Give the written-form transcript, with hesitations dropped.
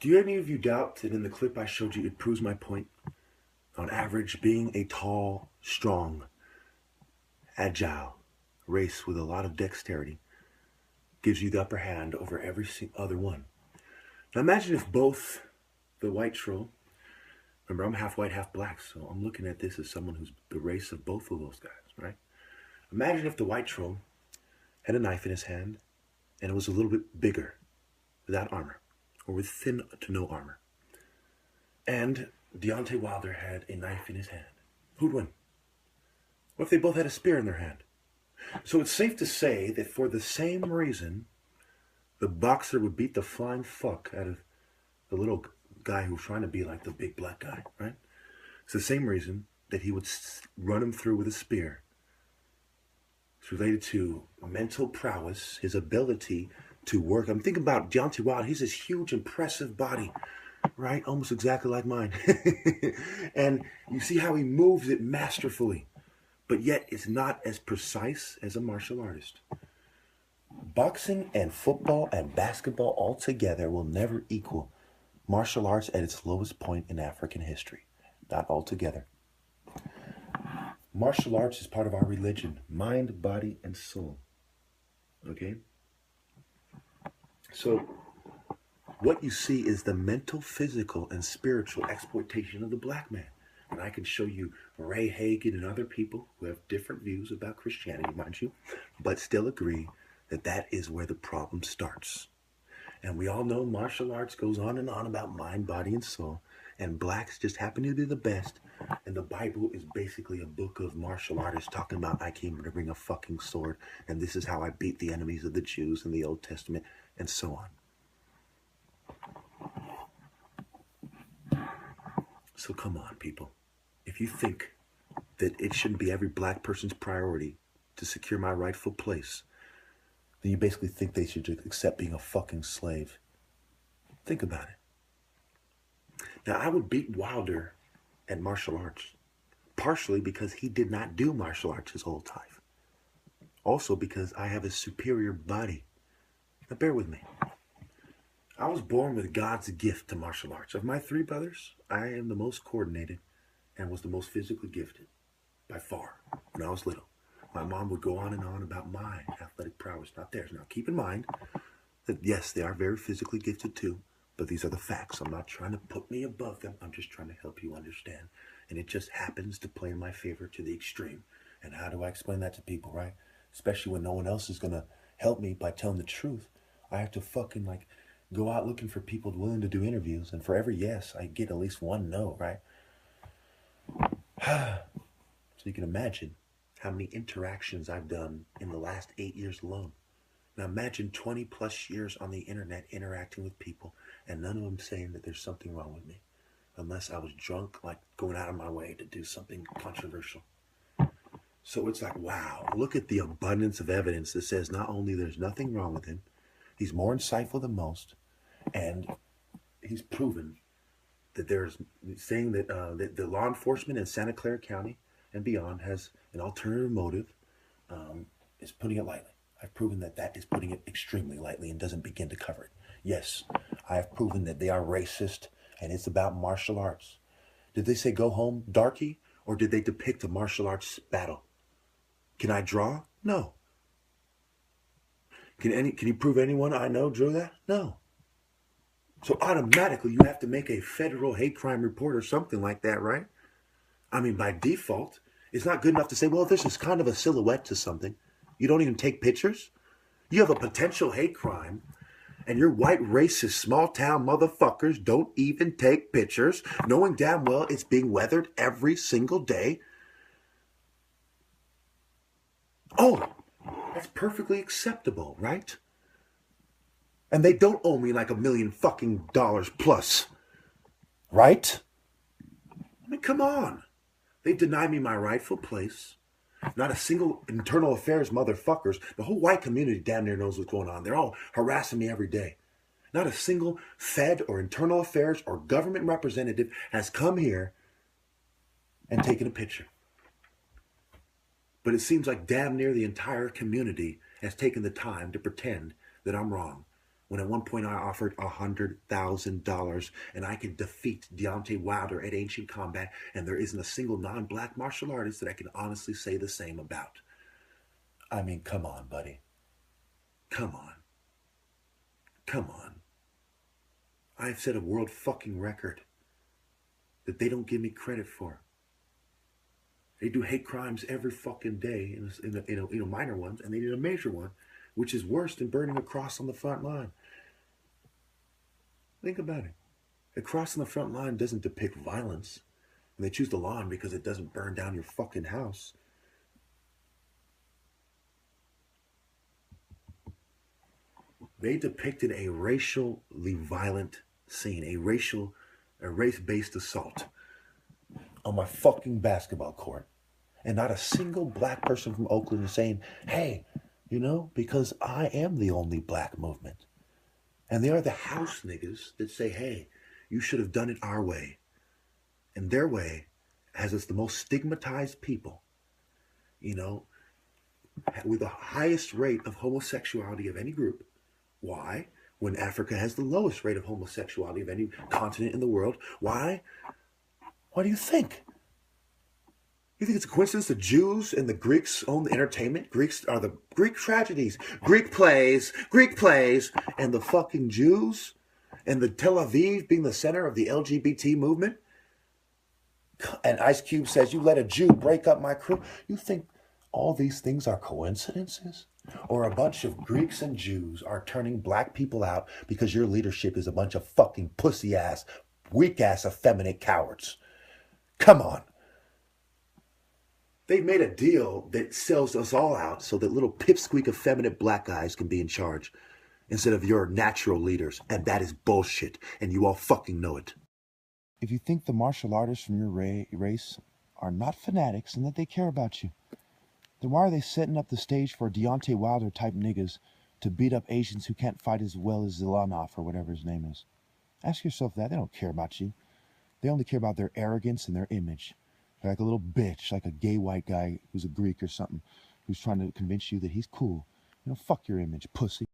Do any of you doubt that in the clip I showed you, it proves my point? On average, being a tall, strong, agile race with a lot of dexterity gives you the upper hand over every other one. Now imagine if both the white troll, remember I'm half white, half black, so I'm looking at this as someone who's the race of both of those guys, right? Imagine if the white troll had a knife in his hand and it was a little bit bigger, without armor, or with thin to no armor. And Deontay Wilder had a knife in his hand. Who'd win? What if they both had a spear in their hand? So it's safe to say that for the same reason, the boxer would beat the flying fuck out of the little guy who's trying to be like the big black guy, right? It's the same reason that he would run him through with a spear. It's related to mental prowess, his ability to work. I'm thinking about Deontay Wilder. He's this huge, impressive body, right? Almost exactly like mine. And you see how he moves it masterfully, but yet it's not as precise as a martial artist. Boxing and football and basketball all together will never equal martial arts at its lowest point in African history. Not altogether. Martial arts is part of our religion, mind, body, and soul. Okay? So, what you see is the mental, physical, and spiritual exploitation of the black man. And I can show you Ray Hagan and other people who have different views about Christianity, mind you, but still agree that that is where the problem starts. And we all know martial arts goes on and on about mind, body, and soul. And blacks just happen to be the best. And the Bible is basically a book of martial artists talking about, I came to bring a fucking sword, and this is how I beat the enemies of the Jews in the Old Testament, and so on. So come on, people. If you think that it shouldn't be every black person's priority to secure my rightful place, then you basically think they should just accept being a fucking slave. Think about it. Now, I would beat Wilder at martial arts, partially because he did not do martial arts his whole life. Also because I have a superior body. Now, bear with me. I was born with God's gift to martial arts. Of my three brothers, I am the most coordinated and was the most physically gifted, by far, when I was little. My mom would go on and on about my athletic prowess, not theirs. Now, keep in mind that, yes, they are very physically gifted too, but these are the facts. I'm not trying to put me above them. I'm just trying to help you understand. And it just happens to play in my favor to the extreme. And how do I explain that to people, right? Especially when no one else is going to help me by telling the truth. I have to fucking go out looking for people willing to do interviews. And for every yes, I get at least one no, right? So you can imagine how many interactions I've done in the last 8 years alone. Now imagine 20 plus years on the internet interacting with people and none of them saying that there's something wrong with me. Unless I was drunk, going out of my way to do something controversial. So it's like, wow, look at the abundance of evidence that says not only there's nothing wrong with him, he's more insightful than most, and he's proven that there's saying that, that the law enforcement in Santa Clara County and beyond has an alternative motive, is putting it lightly. I've proven that that is putting it extremely lightly and doesn't begin to cover it. Yes, I have proven that they are racist and it's about martial arts. Did they say go home, darky, or did they depict a martial arts battle? Can I draw? No. Can you prove anyone I know drew that? No. So automatically you have to make a federal hate crime report or something like that, right? I mean, by default, it's not good enough to say, well, this is kind of a silhouette to something. You don't even take pictures? You have a potential hate crime, and your white racist small town motherfuckers don't even take pictures, knowing damn well it's being weathered every single day. Oh, that's perfectly acceptable, right? And they don't owe me like $1 million fucking dollars plus, right? I mean, come on. They denied me my rightful place. Not a single internal affairs motherfuckers. The whole white community down there knows what's going on. They're all harassing me every day. Not a single Fed or internal affairs or government representative has come here and taken a picture. But it seems like damn near the entire community has taken the time to pretend that I'm wrong when at one point I offered $100,000 and I could defeat Deontay Wilder at Ancient Combat, and there isn't a single non-black martial artist that I can honestly say the same about. I mean, come on, buddy. Come on. Come on. I've set a world fucking record that they don't give me credit for. They do hate crimes every fucking day, in minor ones, and they did a major one, which is worse than burning a cross on the front line. Think about it. A cross on the front line doesn't depict violence, and they choose the lawn because it doesn't burn down your fucking house. They depicted a racially violent scene, a race-based assault on my fucking basketball court. And not a single black person from Oakland is saying, hey, because I am the only black movement. And they are the house niggas that say, hey, you should have done it our way. And their way has us the most stigmatized people, with the highest rate of homosexuality of any group. Why? When Africa has the lowest rate of homosexuality of any continent in the world. Why? What do you think? You think it's a coincidence the Jews and the Greeks own the entertainment? Greeks are the Greek tragedies, Greek plays, and the fucking Jews and the Tel Aviv being the center of the LGBT movement? And Ice Cube says, you let a Jew break up my crew. You think all these things are coincidences? Or a bunch of Greeks and Jews are turning black people out because your leadership is a bunch of fucking pussy-ass, weak-ass, effeminate cowards? Come on. They've made a deal that sells us all out so that little pipsqueak effeminate black guys can be in charge instead of your natural leaders. And that is bullshit. And you all fucking know it. If you think the martial artists from your race are not fanatics and that they care about you, then why are they setting up the stage for Deontay Wilder type niggas to beat up Asians who can't fight as well as Zilanov or whatever his name is? Ask yourself that. They don't care about you. They only care about their arrogance and their image. They're like a little bitch, like a gay white guy who's a Greek or something, who's trying to convince you that he's cool. Fuck your image, pussy.